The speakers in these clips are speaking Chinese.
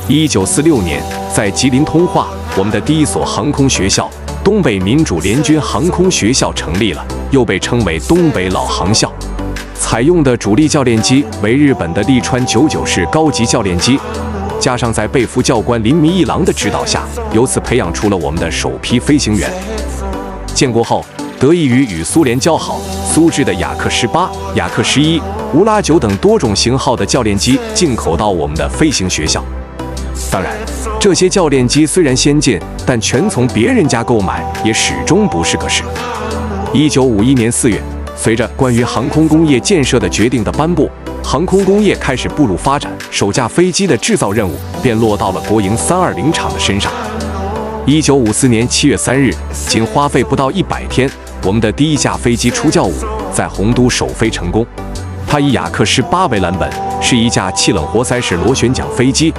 1946年，在吉林通化，我们的第一所航空学校——东北民主联军航空学校成立了，又被称为东北老航校。采用的主力教练机为日本的利川99式高级教练机，加上在备服教官林弥一郎的指导下，由此培养出了我们的首批飞行员。建国后，得益于与苏联交好，苏制的雅克18、雅克11、乌拉9等多种型号的教练机进口到我们的飞行学校。当然，这些教练机虽然先进，但全从别人家购买也始终不是个事。1951年4月，随着关于航空工业建设的决定的颁布，航空工业开始步入发展，首架飞机的制造任务便落到了国营320厂的身上。1954年7月3日，仅花费不到100天，我们的第一架飞机出教5在洪都首飞成功。它以雅克18为蓝本，是一架气冷活塞式螺旋桨飞机。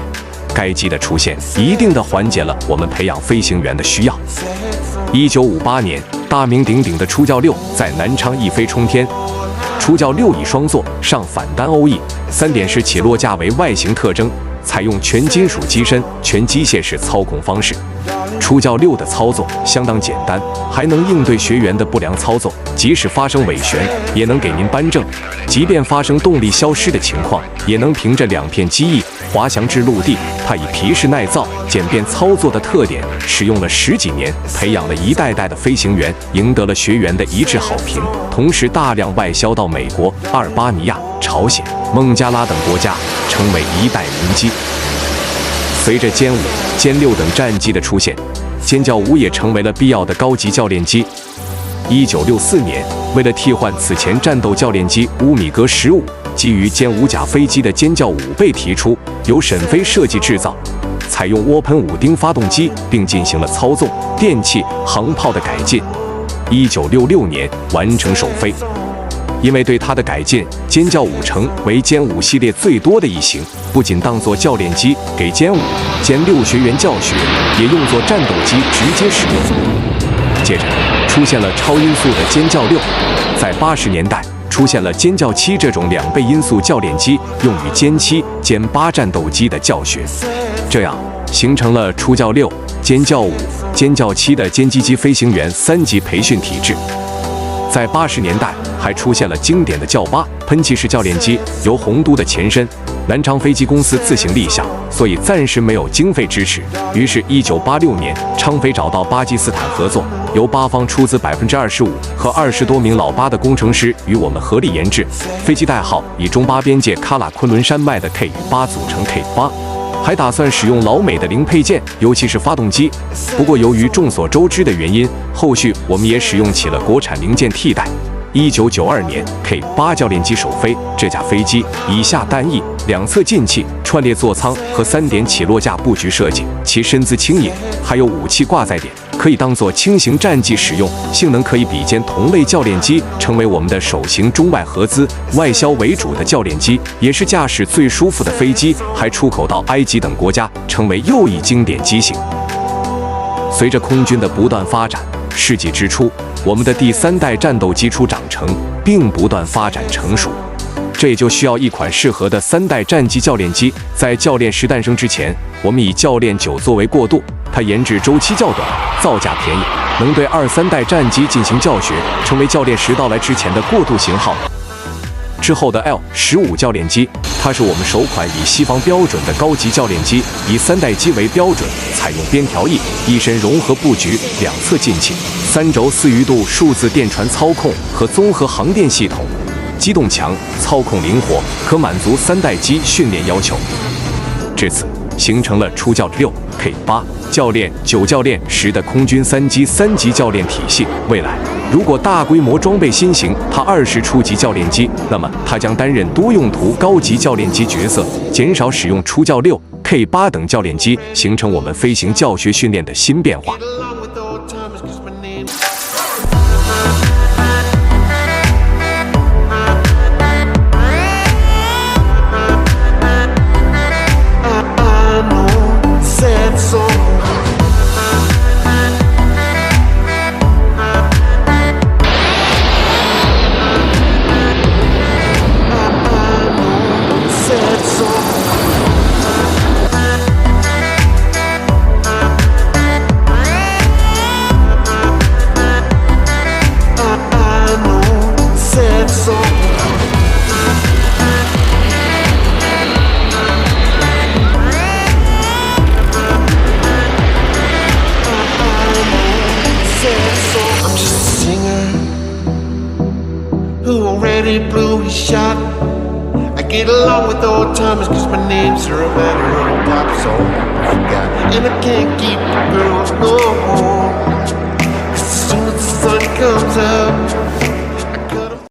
该机的出现一定地缓解了我们培养飞行员的需要。1958年，大名鼎鼎的初教6在南昌一飞冲天。初教6以双座上反单欧翼3点式起落架为外形特征，采用全金属机身、全机械式操控方式。初教6的操作相当简单，还能应对学员的不良操作，即使发生尾旋，也能给您扳正；即便发生动力消失的情况，也能凭着2片机翼滑翔至陆地。它以皮实耐造、简便操作的特点，使用了10几年，培养了一代代的飞行员，赢得了学员的一致好评，同时大量外销到美国、阿尔巴尼亚、朝鲜、孟加拉等国家，成为一代名机。随着歼5、歼6等战机的出现，歼教5也成为了必要的高级教练机。1964年，为了替换此前战斗教练机乌米格15，基于歼5甲飞机的歼教5被提出，由沈飞设计制造，采用涡喷5丁发动机，并进行了操纵、电气、航炮的改进。1966年完成首飞。因为对它的改进，歼教5成为歼5系列最多的一型，不仅当作教练机给歼5、歼6学员教学，也用作战斗机直接使用。接着出现了超音速的歼教6，在80年代出现了歼教7这种2倍音速教练机，用于歼7、歼8战斗机的教学，这样形成了初教6、歼教5、歼教7的歼击飞行员3级培训体制。在80年代还出现了经典的教8喷气式教练机，由洪都的前身南昌飞机公司自行立项，所以暂时没有经费支持。于是1986年，昌飞找到巴基斯坦合作，由巴方出资25%和20多名老巴的工程师与我们合力研制。飞机代号以中巴边界喀喇昆仑山脉的 K 与8组成 K8，还打算使用老美的零配件，尤其是发动机。不过由于众所周知的原因，后续我们也使用起了国产零件替代。1992年 K8 教练机首飞，这架飞机以下单翼、2侧进气、串列座舱和3点起落架布局设计，其身姿轻盈，还有武器挂载点，可以当作轻型战机使用，性能可以比肩同类教练机，成为我们的首型中外合资、外销为主的教练机，也是驾驶最舒服的飞机，还出口到埃及等国家，成为又一经典机型。随着空军的不断发展，世纪之初，我们的第3代战斗机初长成，并不断发展成熟，这也就需要一款适合的3代战机教练机。在教练10诞生之前，我们以教练9作为过渡，它研制周期较短，造价便宜，能对2、3代战机进行教学，成为教练10到来之前的过渡型号。之后的 L-15教练机，它是我们首款以西方标准的高级教练机，以3代机为标准，采用边条翼、一身融合布局、2侧进气、3轴4鱼度数字电传操控和综合航电系统，机动强，操控灵活，可满足3代机训练要求。至此，形成了初教6、K8、教练9、教练10的空军3机3级教练体系。未来，如果大规模装备新型它20初级教练机，那么它将担任多用途高级教练机角色，减少使用初教6、K8 等教练机，形成我们飞行教学训练的新变化。I'm just a singer who already blew his shot. I get along with old timers cause my name's a matter of pop song I forgot. And I can't keep the girls no more, cause as soon as the sun comes up